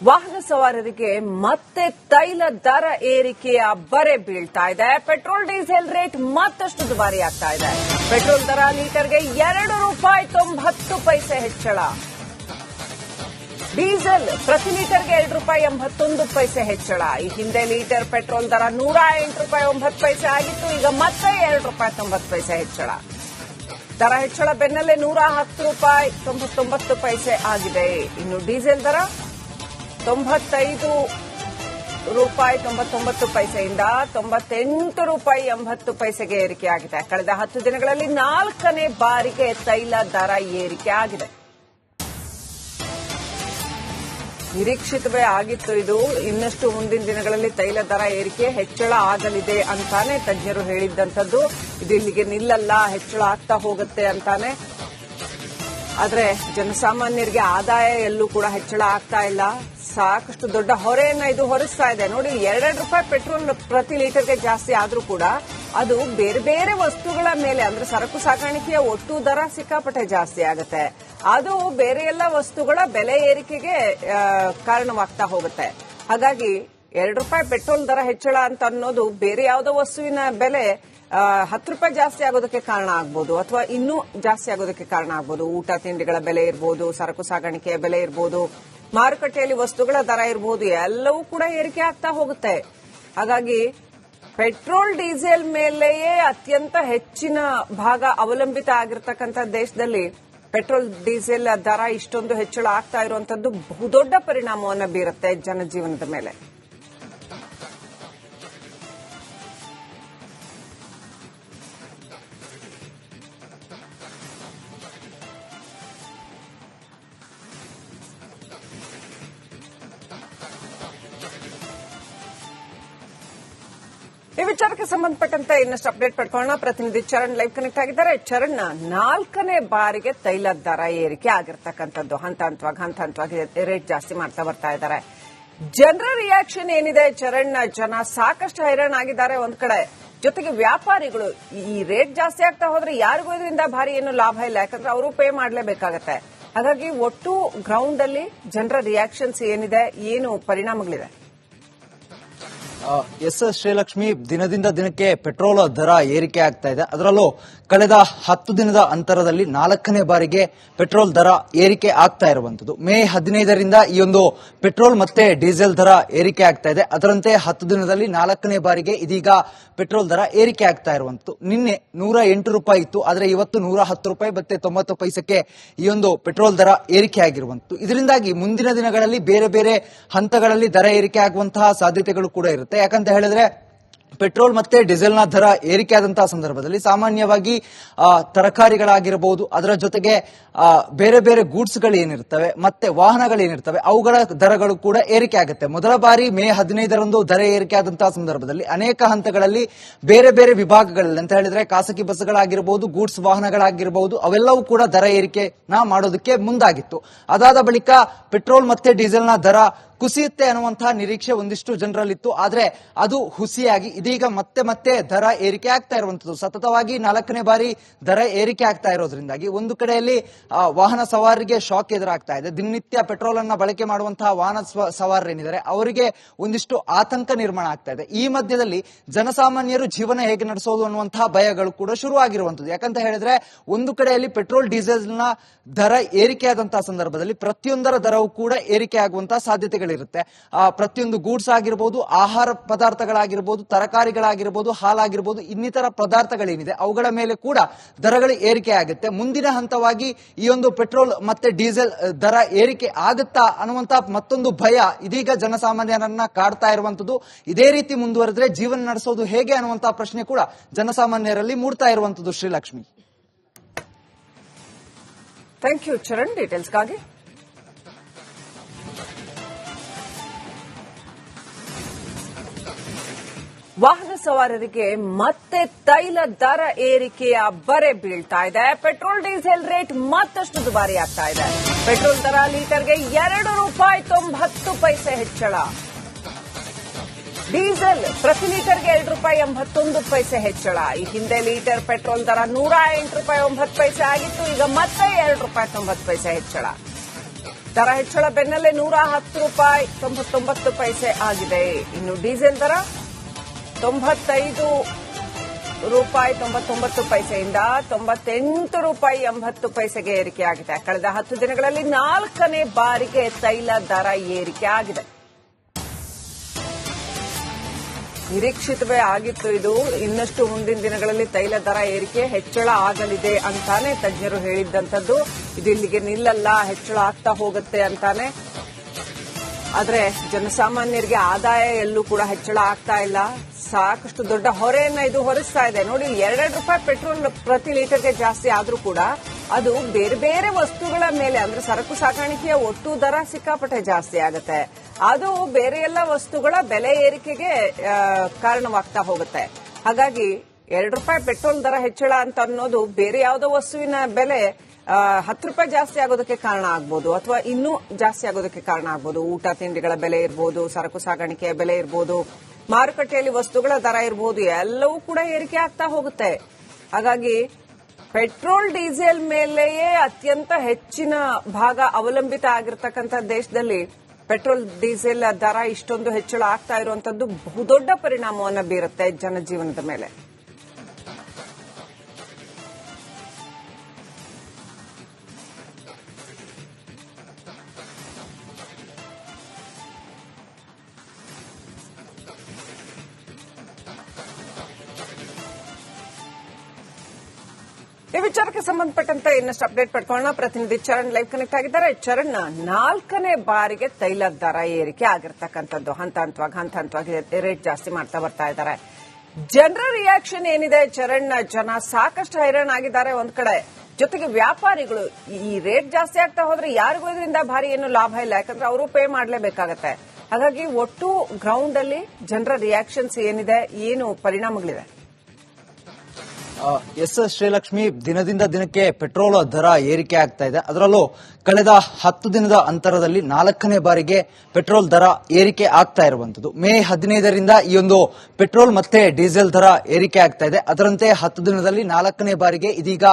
ವಾಹನ ಸವಾರರಿಗೆ ಮತ್ತೆ ತೈಲ ದರ ಏರಿಕೆಯ ಬರೆ ಬೀಳ್ತಾ ಇದೆ. ಪೆಟ್ರೋಲ್ ಡೀಸೆಲ್ ರೇಟ್ ಮತ್ತಷ್ಟು ದುಬಾರಿ ಆಗ್ತಾ ಇದೆ. ಪೆಟ್ರೋಲ್ ದರ ಲೀಟರ್ಗೆ ₹2.90 ಹೆಚ್ಚಳ. ಡೀಸೆಲ್ ಪ್ರತಿ ಲೀಟರ್ಗೆ ₹2.81 ಹೆಚ್ಚಳ. ಈ ಹಿಂದೆ ಲೀಟರ್ ಪೆಟ್ರೋಲ್ ದರ ₹108.09 ಆಗಿತ್ತು. ಈಗ ಮತ್ತೆ ₹2.90 ಹೆಚ್ಚಳ. ದರ ಹೆಚ್ಚಳ ಬೆನ್ನಲ್ಲೇ ₹110.99 ಆಗಿದೆ. ಇನ್ನು ಡೀಸೆಲ್ ದರ ₹95.99 ಇಂದ ₹98.80 ಏರಿಕೆಯಾಗಿದೆ. ಕಳೆದ 10 ದಿನಗಳಲ್ಲಿ 4ನೇ ಬಾರಿಗೆ ತೈಲ ದರ ಏರಿಕೆ ಆಗಿದೆ. ನಿರೀಕ್ಷಿತವೇ ಆಗಿತ್ತು ಇದು. ಇನ್ನಷ್ಟು ಮುಂದಿನ ದಿನಗಳಲ್ಲಿ ತೈಲ ದರ ಏರಿಕೆ ಹೆಚ್ಚಳ ಆಗಲಿದೆ ಅಂತಾನೆ ತಜ್ಞರು ಹೇಳಿದ್ದಂಥದ್ದು. ಇದು ಇಲ್ಲಿಗೆ ನಿಲ್ಲಲ್ಲ, ಹೆಚ್ಚಳ ಆಗ್ತಾ ಹೋಗುತ್ತೆ ಅಂತಾನೆ. ಆದ್ರೆ ಜನಸಾಮಾನ್ಯರಿಗೆ ಆದಾಯ ಎಲ್ಲೂ ಕೂಡ ಹೆಚ್ಚಳ ಆಗ್ತಾ ಇಲ್ಲ. ಸಾಕಷ್ಟು ದೊಡ್ಡ ಹೊರೆಯನ್ನ ಇದು ಹೊರಿಸ್ತಾ ಇದೆ. ನೋಡಿ, ₹2 ಪೆಟ್ರೋಲ್ ಪ್ರತಿ ಲೀಟರ್ಗೆ ಜಾಸ್ತಿ ಆದ್ರೂ ಕೂಡ ಅದು ಬೇರೆ ಬೇರೆ ವಸ್ತುಗಳ ಮೇಲೆ, ಅಂದ್ರೆ ಸರಕು ಸಾಗಾಣಿಕೆಯ ಒಟ್ಟು ದರ ಸಿಕ್ಕಾಪಟ್ಟೆ ಜಾಸ್ತಿ ಆಗುತ್ತೆ. ಅದು ಬೇರೆ ಎಲ್ಲ ವಸ್ತುಗಳ ಬೆಲೆ ಏರಿಕೆಗೆ ಕಾರಣವಾಗ್ತಾ ಹೋಗುತ್ತೆ. ಹಾಗಾಗಿ ₹2 ಪೆಟ್ರೋಲ್ ದರ ಹೆಚ್ಚಳ ಅಂತ ಅನ್ನೋದು ಬೇರೆ ಯಾವುದೋ ವಸ್ತುವಿನ ಬೆಲೆ ₹10 ಜಾಸ್ತಿ ಆಗೋದಕ್ಕೆ ಕಾರಣ ಆಗ್ಬೋದು, ಅಥವಾ ಇನ್ನೂ ಜಾಸ್ತಿ ಆಗೋದಕ್ಕೆ ಕಾರಣ ಆಗ್ಬೋದು. ಊಟ ತಿಂಡಿಗಳ ಬೆಲೆ ಇರ್ಬೋದು, ಸರಕು ಸಾಗಾಣಿಕೆಯ ಬೆಲೆ ಇರ್ಬೋದು, ಮಾರುಕಟ್ಟೆಯಲ್ಲಿ ವಸ್ತುಗಳ ದರ ಇರಬಹುದು, ಎಲ್ಲವೂ ಕೂಡ ಏರಿಕೆ ಆಗ್ತಾ ಹೋಗುತ್ತೆ. ಹಾಗಾಗಿ ಪೆಟ್ರೋಲ್ ಡೀಸೆಲ್ ಮೇಲೆಯೇ ಅತ್ಯಂತ ಹೆಚ್ಚಿನ ಭಾಗ ಅವಲಂಬಿತ ಆಗಿರತಕ್ಕಂಥ ದೇಶದಲ್ಲಿ ಪೆಟ್ರೋಲ್ ಡೀಸೆಲ್ ದರ ಇಷ್ಟೊಂದು ಹೆಚ್ಚಳ ಆಗ್ತಾ ಇರುವಂತದ್ದು ಬಹುದೊಡ್ಡ ಪರಿಣಾಮವನ್ನು ಬೀರುತ್ತೆ ಜನಜೀವನದ ಮೇಲೆ. ಈ ವಿಚಾರಕ್ಕೆ ಸಂಬಂಧಪಟ್ಟಂತೆ ಇನ್ನಷ್ಟು ಅಪ್ಡೇಟ್ ಪಡ್ಕೊಳ್ಳೋಣ. ಪ್ರತಿನಿಧಿ ಚರಣ್ ಲೈವ್ ಕನೆಕ್ಟ್ ಆಗಿದ್ದಾರೆ. ಚರಣ್, 4ನೇ ಬಾರಿಗೆ ತೈಲ ದರ ಏರಿಕೆ ಆಗಿರ್ತಕ್ಕಂಥದ್ದು. ಹಂತ ಹಂತವಾಗಿ ರೇಟ್ ಜಾಸ್ತಿ ಮಾಡ್ತಾ ಬರ್ತಾ ಇದ್ದಾರೆ. ಜನರ ರಿಯಾಕ್ಷನ್ ಏನಿದೆ ಚರಣ್? ಜನ ಸಾಕಷ್ಟು ಹೈರಾಣ ಆಗಿದ್ದಾರೆ ಒಂದ್ ಕಡೆ, ಜೊತೆಗೆ ವ್ಯಾಪಾರಿಗಳು ಈ ರೇಟ್ ಜಾಸ್ತಿ ಆಗ್ತಾ ಹೋದ್ರೆ ಯಾರಿಗೂ ಇದರಿಂದ ಭಾರಿ ಏನು ಲಾಭ ಇಲ್ಲ, ಯಾಕಂದ್ರೆ ಅವರು ಪೇ ಮಾಡಲೇಬೇಕಾಗತ್ತೆ. ಹಾಗಾಗಿ ಒಟ್ಟು ಗ್ರೌಂಡ್ ಅಲ್ಲಿ ಜನರ ರಿಯಾಕ್ಷನ್ಸ್ ಏನಿದೆ, ಏನು ಪರಿಣಾಮಗಳಿದೆ? ಎಸ್ ಶ್ರೀಲಕ್ಷ್ಮಿ, ದಿನದಿಂದ ದಿನಕ್ಕೆ ಪೆಟ್ರೋಲ್ ದರ ಏರಿಕೆ ಆಗ್ತಾ ಇದೆ. ಅದರಲ್ಲೂ ಕಳೆದ 10 ದಿನದ ಅಂತರದಲ್ಲಿ 4ನೇ ಬಾರಿಗೆ ಪೆಟ್ರೋಲ್ ದರ ಏರಿಕೆ ಆಗ್ತಾ ಇರುವಂತದ್ದು. ಮೇ 15ರಿಂದ ಈ ಒಂದು ಪೆಟ್ರೋಲ್ ಮತ್ತೆ ಡೀಸೆಲ್ ದರ ಏರಿಕೆ ಆಗ್ತಾ ಇದೆ. ಅದರಂತೆ 10 ದಿನದಲ್ಲಿ 4ನೇ ಬಾರಿಗೆ ಇದೀಗ ಪೆಟ್ರೋಲ್ ದರ ಏರಿಕೆ ಆಗ್ತಾ ಇರುವಂತದ್ದು. ನಿನ್ನೆ ₹108 ಇತ್ತು, ಆದರೆ ಇವತ್ತು ₹110.90 ಈ ಒಂದು ಪೆಟ್ರೋಲ್ ದರ ಏರಿಕೆ ಆಗಿರುವಂತದ್ದು. ಇದರಿಂದಾಗಿ ಮುಂದಿನ ದಿನಗಳಲ್ಲಿ ಬೇರೆ ಬೇರೆ ಹಂತಗಳಲ್ಲಿ ದರ ಏರಿಕೆ ಆಗುವಂತಹ ಸಾಧ್ಯತೆಗಳು ಕೂಡ ಇರುತ್ತೆ. ಯಾಕಂತ ಹೇಳಿದ್ರೆ ಪೆಟ್ರೋಲ್ ಮತ್ತೆ ಡೀಸೆಲ್ನ ದರ ಏರಿಕೆ ಆದಂತಹ ಸಂದರ್ಭದಲ್ಲಿ ಸಾಮಾನ್ಯವಾಗಿ ತರಕಾರಿಗಳಾಗಿರಬಹುದು, ಅದರ ಜೊತೆಗೆ ಬೇರೆ ಬೇರೆ ಗೂಡ್ಸ್ಗಳೇನಿರ್ತವೆ ಮತ್ತೆ ವಾಹನಗಳೇನಿರ್ತವೆ ಅವುಗಳ ದರಗಳು ಕೂಡ ಏರಿಕೆ ಆಗುತ್ತೆ. ಮೊದಲ ಬಾರಿ ಮೇ 15ರಂದು ದರ ಏರಿಕೆ ಆದಂತಹ ಸಂದರ್ಭದಲ್ಲಿ ಅನೇಕ ಹಂತಗಳಲ್ಲಿ ಬೇರೆ ಬೇರೆ ವಿಭಾಗಗಳಲ್ಲಿ ಅಂತ ಹೇಳಿದ್ರೆ ಖಾಸಗಿ ಬಸ್ಗಳಾಗಿರಬಹುದು, ಗೂಡ್ಸ್ ವಾಹನಗಳಾಗಿರಬಹುದು, ಅವೆಲ್ಲವೂ ಕೂಡ ದರ ಏರಿಕೆನ ಮಾಡೋದಕ್ಕೆ ಮುಂದಾಗಿತ್ತು. ಅದಾದ ಬಳಿಕ ಪೆಟ್ರೋಲ್ ಮತ್ತೆ ಡೀಸೆಲ್ನ ದರ ಕುಸಿಯುತ್ತೆ ಅನ್ನುವಂತಹ ನಿರೀಕ್ಷೆ ಒಂದಿಷ್ಟು ಜನರಲ್ಲಿತ್ತು. ಆದ್ರೆ ಅದು ಹುಸಿಯಾಗಿ ಇದೀಗ ಮತ್ತೆ ದರ ಏರಿಕೆ ಆಗ್ತಾ ಇರುವಂತದ್ದು. ಸತತವಾಗಿ 4ನೇ ಬಾರಿ ದರ ಏರಿಕೆ ಆಗ್ತಾ ಇರೋದ್ರಿಂದಾಗಿ ಒಂದು ಕಡೆಯಲ್ಲಿ ವಾಹನ ಸವಾರರಿಗೆ ಶಾಕ್ ಎದುರಾಗ್ತಾ ಇದೆ. ದಿನನಿತ್ಯ ಪೆಟ್ರೋಲ್ ಅನ್ನ ಬಳಕೆ ಮಾಡುವಂತಹ ವಾಹನ ಸವಾರರೇನಿದ್ದಾರೆ ಅವರಿಗೆ ಒಂದಿಷ್ಟು ಆತಂಕ ನಿರ್ಮಾಣ ಆಗ್ತಾ ಇದೆ. ಈ ಮಧ್ಯದಲ್ಲಿ ಜನಸಾಮಾನ್ಯರು ಜೀವನ ಹೇಗೆ ನಡೆಸೋದು ಅನ್ನುವಂತಹ ಭಯಗಳು ಕೂಡ ಶುರುವಾಗಿರುವಂತದ್ದು. ಯಾಕಂತ ಹೇಳಿದ್ರೆ ಒಂದು ಕಡೆಯಲ್ಲಿ ಪೆಟ್ರೋಲ್ ಡೀಸೆಲ್ನ ದರ ಏರಿಕೆ ಆದಂತಹ ಸಂದರ್ಭದಲ್ಲಿ ಪ್ರತಿಯೊಂದರ ದರವೂ ಕೂಡ ಏರಿಕೆ ಆಗುವಂತಹ ಸಾಧ್ಯತೆಗಳಿರುತ್ತೆ. ಪ್ರತಿಯೊಂದು ಗೂಡ್ಸ್ ಆಗಿರಬಹುದು, ಆಹಾರ ಪದಾರ್ಥಗಳಾಗಿರಬಹುದು, ತರಕಾರಿಗಳಾಗಿರಬಹುದು, ಹಾಲಾಗಿರಬಹುದು, ಇನ್ನಿತರ ಪದಾರ್ಥಗಳೇನಿದೆ ಅವುಗಳ ಮೇಲೆ ಕೂಡ ದರಗಳು ಏರಿಕೆ ಆಗುತ್ತೆ. ಮುಂದಿನ ಹಂತವಾಗಿ ಈ ಒಂದು ಪೆಟ್ರೋಲ್ ಮತ್ತೆ ಡೀಸೆಲ್ ದರ ಏರಿಕೆ ಆಗುತ್ತಾ ಅನ್ನುವಂತ ಮತ್ತೊಂದು ಭಯ ಇದೀಗ ಜನಸಾಮಾನ್ಯರನ್ನ ಕಾಡ್ತಾ ಇರುವಂತದ್ದು. ಇದೇ ರೀತಿ ಮುಂದುವರೆದ್ರೆ ಜೀವನ ನಡೆಸೋದು ಹೇಗೆ ಅನ್ನುವಂತಹ ಪ್ರಶ್ನೆ ಕೂಡ ಜನಸಾಮಾನ್ಯರಲ್ಲಿ ಮೂಡ್ತಾ ಇರುವಂತದ್ದು. ಶ್ರೀಲಕ್ಷ್ಮಿ, ಥ್ಯಾಂಕ್ ಯು ಚರಣ್ ಡೀಟೇಲ್ಸ್ಗಾಗಿ. ವಾಹನ ಸವಾರರಿಗೆ ಮತ್ತೆ ತೈಲ ದರ ಏರಿಕೆಯ ಬರೆ ಬೀಳ್ತಾ ಇದೆ. ಪೆಟ್ರೋಲ್ ಡೀಸೆಲ್ ರೇಟ್ ಮತ್ತಷ್ಟು ದುಬಾರಿ ಆಗ್ತಾ ಇದೆ. ಪೆಟ್ರೋಲ್ ದರ ಲೀಟರ್ಗೆ ₹2.90 ಹೆಚ್ಚಳ. ಡೀಸೆಲ್ ಪ್ರತಿ ಲೀಟರ್ಗೆ ₹2.81 ಹೆಚ್ಚಳ. ಈ ಹಿಂದೆ ಲೀಟರ್ ಪೆಟ್ರೋಲ್ ದರ ₹108.09 ಆಗಿತ್ತು. ಈಗ ಮತ್ತೆ ₹2.90 ಹೆಚ್ಚಳ. ದರ ಹೆಚ್ಚಳ ಬೆನ್ನಲ್ಲೇ 110 ರೂಪಾಯಿ 99 ಪೈಸೆ ಆಗಿದೆ. ಇನ್ನು ಡೀಸೆಲ್ ದರ 95 ರೂಪಾಯಿ 99 ಪೈಸೆಯಿಂದ 98 ರೂಪಾಯಿ 80 ಪೈಸೆಗೆ ಏರಿಕೆಯಾಗಿದೆ. ಕಳೆದ 10 ದಿನಗಳಲ್ಲಿ 4ನೇ ಬಾರಿಗೆ ತೈಲ ದರ ಏರಿಕೆ ಆಗಿದೆ. ನಿರೀಕ್ಷಿತವೇ ಆಗಿತ್ತು ಇದು. ಇನ್ನಷ್ಟು ಮುಂದಿನ ದಿನಗಳಲ್ಲಿ ತೈಲ ದರ ಏರಿಕೆ ಹೆಚ್ಚಳ ಆಗಲಿದೆ ಅಂತಾನೆ ತಜ್ಞರು ಹೇಳಿದ್ದಂಥದ್ದು. ಇದು ಇಲ್ಲಿಗೆ ನಿಲ್ಲಲ್ಲ, ಹೆಚ್ಚಳ ಆಗ್ತಾ ಹೋಗುತ್ತೆ ಅಂತಾನೆ. ಆದ್ರೆ ಜನಸಾಮಾನ್ಯರಿಗೆ ಆದಾಯ ಎಲ್ಲೂ ಕೂಡ ಹೆಚ್ಚಳ ಆಗ್ತಾ ಇಲ್ಲ. ಸಾಕಷ್ಟು ದೊಡ್ಡ ಹೊರೆಯನ್ನ ಇದು ಹೊರಿಸ್ತಾ ಇದೆ. ನೋಡಿ, 2 ರೂಪಾಯಿ ಪೆಟ್ರೋಲ್ ಪ್ರತಿ ಲೀಟರ್ಗೆ ಜಾಸ್ತಿ ಆದ್ರೂ ಕೂಡ ಅದು ಬೇರೆ ಬೇರೆ ವಸ್ತುಗಳ ಮೇಲೆ, ಅಂದ್ರೆ ಸರಕು ಸಾಗಾಣಿಕೆಯ ಒಟ್ಟು ದರ ಸಿಕ್ಕಾಪಟ್ಟೆ ಜಾಸ್ತಿ ಆಗುತ್ತೆ. ಅದು ಬೇರೆ ಎಲ್ಲ ವಸ್ತುಗಳ ಬೆಲೆ ಏರಿಕೆಗೆ ಕಾರಣವಾಗ್ತಾ ಹೋಗುತ್ತೆ. ಹಾಗಾಗಿ 2 ರೂಪಾಯಿ ಪೆಟ್ರೋಲ್ ದರ ಹೆಚ್ಚಳ ಅಂತ ಅನ್ನೋದು ಬೇರೆ ಯಾವುದೋ ವಸ್ತುವಿನ ಬೆಲೆ 10 ರೂಪಾಯಿ ಜಾಸ್ತಿ ಆಗೋದಕ್ಕೆ ಕಾರಣ ಆಗ್ಬೋದು, ಅಥವಾ ಇನ್ನೂ ಜಾಸ್ತಿ ಆಗೋದಕ್ಕೆ ಕಾರಣ ಆಗ್ಬೋದು. ಊಟ ತಿಂಡಿಗಳ ಬೆಲೆ ಇರ್ಬೋದು, ಸರಕು ಸಾಗಾಣಿಕೆಯ ಬೆಲೆ ಇರ್ಬೋದು, ಮಾರುಕಟ್ಟೆಯಲ್ಲಿ ವಸ್ತುಗಳ ದರ ಇರಬಹುದು, ಎಲ್ಲವೂ ಕೂಡ ಏರಿಕೆ ಆಗ್ತಾ ಹೋಗುತ್ತೆ. ಹಾಗಾಗಿ ಪೆಟ್ರೋಲ್ ಡೀಸೆಲ್ ಮೇಲೆಯೇ ಅತ್ಯಂತ ಹೆಚ್ಚಿನ ಭಾಗ ಅವಲಂಬಿತ ಆಗಿರ್ತಕ್ಕಂಥ ದೇಶದಲ್ಲಿ ಪೆಟ್ರೋಲ್ ಡೀಸೆಲ್ ದರ ಇಷ್ಟೊಂದು ಹೆಚ್ಚಳ ಆಗ್ತಾ ಇರುವಂತದ್ದು ಬಹುದೊಡ್ಡ ಪರಿಣಾಮವನ್ನು ಬೀರುತ್ತೆ ಜನಜೀವನದ ಮೇಲೆ. ಈ ವಿಚಾರಕ್ಕೆ ಸಂಬಂಧಪಟ್ಟಂತೆ ಇನ್ನಷ್ಟು ಅಪ್ಡೇಟ್ ಪಡ್ಕೊಳ್ಳೋಣ. ಪ್ರತಿನಿಧಿ ಚರಣ್ ಲೈವ್ ಕನೆಕ್ಟ್ ಆಗಿದ್ದಾರೆ. ಚರಣ್, 4ನೇ ಬಾರಿಗೆ ತೈಲ ದರ ಏರಿಕೆ ಆಗಿರ್ತಕ್ಕಂಥದ್ದು. ಹಂತ ಹಂತವಾಗಿ ರೇಟ್ ಜಾಸ್ತಿ ಮಾಡ್ತಾ ಬರ್ತಾ ಇದ್ದಾರೆ. ಜನರ ರಿಯಾಕ್ಷನ್ ಏನಿದೆ ಚರಣ್? ಜನ ಸಾಕಷ್ಟು ಹೈರಾಣಾಗಿದ್ದಾರೆ ಒಂದ್ ಕಡೆ, ಜೊತೆಗೆ ವ್ಯಾಪಾರಿಗಳು ಈ ರೇಟ್ ಜಾಸ್ತಿ ಆಗ್ತಾ ಹೋದ್ರೆ ಯಾರಿಗೂ ಇದರಿಂದ ಭಾರಿ ಏನು ಲಾಭ ಇಲ್ಲ, ಯಾಕಂದ್ರೆ ಅವರು ಪೇ ಮಾಡಲೇಬೇಕಾಗತ್ತೆ. ಹಾಗಾಗಿ ಒಟ್ಟು ಗ್ರೌಂಡ್ ಅಲ್ಲಿ ಜನರ ರಿಯಾಕ್ಷನ್ಸ್ ಏನಿದೆ, ಏನು ಪರಿಣಾಮಗಳಿದೆ? ಎಸ್ ಶ್ರೀಲಕ್ಷ್ಮಿ, ದಿನದಿಂದ ದಿನಕ್ಕೆ ಪೆಟ್ರೋಲ್ ದರ ಏರಿಕೆ ಆಗ್ತಾ ಇದೆ. ಅದರಲ್ಲೂ ಕಳೆದ 10 ದಿನದ ಅಂತರದಲ್ಲಿ 4ನೇ ಬಾರಿಗೆ ಪೆಟ್ರೋಲ್ ದರ ಏರಿಕೆ ಆಗ್ತಾ ಇರುವಂತದ್ದು. ಮೇ 15ರಿಂದ ಈ ಒಂದು ಪೆಟ್ರೋಲ್ ಮತ್ತೆ ಡೀಸೆಲ್ ದರ ಏರಿಕೆ ಆಗ್ತಾ ಇದೆ. ಅದರಂತೆ 10 ದಿನದಲ್ಲಿ 4ನೇ ಬಾರಿಗೆ ಇದೀಗ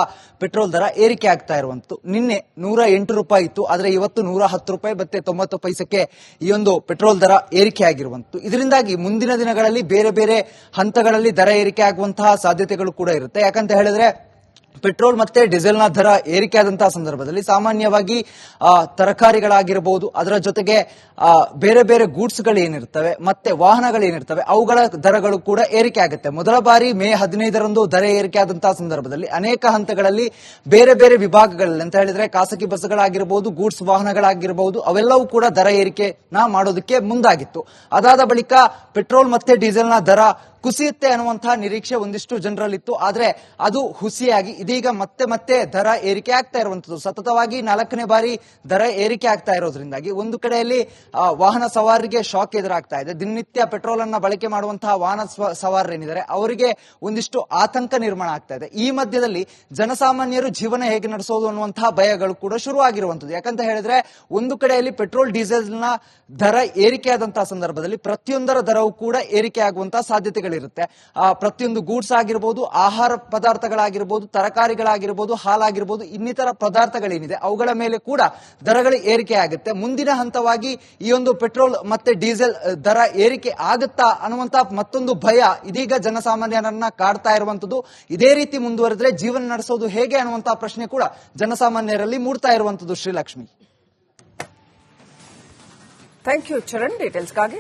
ಪೆಟ್ರೋಲ್ ದರ ಏರಿಕೆ ಆಗ್ತಾ ಇರುವಂತದ್ದು. ನಿನ್ನೆ 108 ರೂಪಾಯಿ ಇತ್ತು, ಆದರೆ ಇವತ್ತು 110 ರೂಪಾಯಿ ಮತ್ತೆ 90 ಪೈಸೆಗೆ ಈ ಒಂದು ಪೆಟ್ರೋಲ್ ದರ ಏರಿಕೆ ಆಗಿರುವಂತದ್ದು. ಇದರಿಂದಾಗಿ ಮುಂದಿನ ದಿನಗಳಲ್ಲಿ ಬೇರೆ ಬೇರೆ ಹಂತಗಳಲ್ಲಿ ದರ ಏರಿಕೆ ಆಗುವಂತಹ ಸಾಧ್ಯತೆಗಳು ಕೂಡ ಇರುತ್ತೆ. ಯಾಕಂತ ಹೇಳಿದ್ರೆ ಪೆಟ್ರೋಲ್ ಮತ್ತೆ ಡೀಸೆಲ್ನ ದರ ಏರಿಕೆ ಆದಂತಹ ಸಂದರ್ಭದಲ್ಲಿ ಸಾಮಾನ್ಯವಾಗಿ ತರಕಾರಿಗಳಾಗಿರಬಹುದು, ಅದರ ಜೊತೆಗೆ ಬೇರೆ ಬೇರೆ ಗೂಡ್ಸ್ಗಳು ಏನಿರ್ತವೆ ಮತ್ತೆ ವಾಹನಗಳೇನಿರ್ತವೆ ಅವುಗಳ ದರಗಳು ಕೂಡ ಏರಿಕೆ ಆಗುತ್ತೆ. ಮೊದಲ ಬಾರಿ ಮೇ 15ರಂದು ದರ ಏರಿಕೆ ಆದಂತಹ ಸಂದರ್ಭದಲ್ಲಿ ಅನೇಕ ಹಂತಗಳಲ್ಲಿ ಬೇರೆ ಬೇರೆ ವಿಭಾಗಗಳಲ್ಲಿ ಅಂತ ಹೇಳಿದ್ರೆ ಖಾಸಗಿ ಬಸ್ಗಳಾಗಿರಬಹುದು, ಗೂಡ್ಸ್ ವಾಹನಗಳಾಗಿರಬಹುದು, ಅವೆಲ್ಲವೂ ಕೂಡ ದರ ಏರಿಕೆನ ಮಾಡೋದಕ್ಕೆ ಮುಂದಾಗಿತ್ತು. ಅದಾದ ಬಳಿಕ ಪೆಟ್ರೋಲ್ ಮತ್ತೆ ಡೀಸೆಲ್ನ ದರ ಕುಸಿಯುತ್ತೆ ಅನ್ನುವಂತಹ ನಿರೀಕ್ಷೆ ಒಂದಿಷ್ಟು ಜನರಲ್ಲಿತ್ತು. ಆದ್ರೆ ಅದು ಹುಸಿಯಾಗಿ ಇದೀಗ ಮತ್ತೆ ದರ ಏರಿಕೆ ಆಗ್ತಾ ಇರುವಂತದ್ದು. ಸತತವಾಗಿ 4ನೇ ಬಾರಿ ದರ ಏರಿಕೆ ಆಗ್ತಾ ಇರೋದ್ರಿಂದಾಗಿ ಒಂದು ಕಡೆಯಲ್ಲಿ ವಾಹನ ಸವಾರರಿಗೆ ಶಾಕ್ ಎದುರಾಗ್ತಾ ಇದೆ. ದಿನನಿತ್ಯ ಪೆಟ್ರೋಲ್ ಅನ್ನ ಬಳಕೆ ಮಾಡುವಂತಹ ವಾಹನ ಸವಾರರೇನಿದ್ದಾರೆ ಅವರಿಗೆ ಒಂದಿಷ್ಟು ಆತಂಕ ನಿರ್ಮಾಣ ಆಗ್ತಾ ಇದೆ. ಈ ಮಧ್ಯದಲ್ಲಿ ಜನಸಾಮಾನ್ಯರು ಜೀವನ ಹೇಗೆ ನಡೆಸೋದು ಅನ್ನುವಂತಹ ಭಯಗಳು ಕೂಡ ಶುರುವಾಗಿರುವಂತದ್ದು. ಯಾಕಂತ ಹೇಳಿದ್ರೆ ಒಂದು ಕಡೆಯಲ್ಲಿ ಪೆಟ್ರೋಲ್ ಡೀಸೆಲ್ನ ದರ ಏರಿಕೆ ಆದಂತಹ ಸಂದರ್ಭದಲ್ಲಿ ಪ್ರತಿಯೊಂದರ ದರವು ಕೂಡ ಏರಿಕೆ ಆಗುವಂತಹ ಸಾಧ್ಯತೆಗಳಿರುತ್ತೆ. ಪ್ರತಿಯೊಂದು ಗೂಡ್ಸ್ ಆಗಿರಬಹುದು, ಆಹಾರ ಪದಾರ್ಥಗಳಾಗಿರ್ಬೋದು, ತರಕಾರಿಗಳಾಗಿರ್ಬೋದು, ಹಾಲಾಗಿರ್ಬೋದು, ಇನ್ನಿತರ ಪದಾರ್ಥಗಳೇನಿದೆ ಅವುಗಳ ಮೇಲೆ ಕೂಡ ದರಗಳು ಏರಿಕೆ ಆಗುತ್ತೆ. ಮುಂದಿನ ಹಂತವಾಗಿ ಈ ಒಂದು ಪೆಟ್ರೋಲ್ ಮತ್ತೆ ಡೀಸೆಲ್ ದರ ಏರಿಕೆ ಆಗುತ್ತಾ ಅನ್ನುವಂತಹ ಮತ್ತೊಂದು ಭಯ ಇದೀಗ ಜನಸಾಮಾನ್ಯರನ್ನ ಕಾಡ್ತಾ ಇರುವಂತದ್ದು. ಇದೇ ರೀತಿ ಮುಂದುವರೆದ್ರೆ ಜೀವನ ನಡೆಸೋದು ಹೇಗೆ ಅನ್ನುವಂತಹ ಪ್ರಶ್ನೆ ಕೂಡ ಜನಸಾಮಾನ್ಯರಲ್ಲಿ ಮೂಡ್ತಾ ಇರುವಂತದ್ದು. Srilakshmi, thank you Charan ಡೀಟೇಲ್ಸ್ಗಾಗಿ.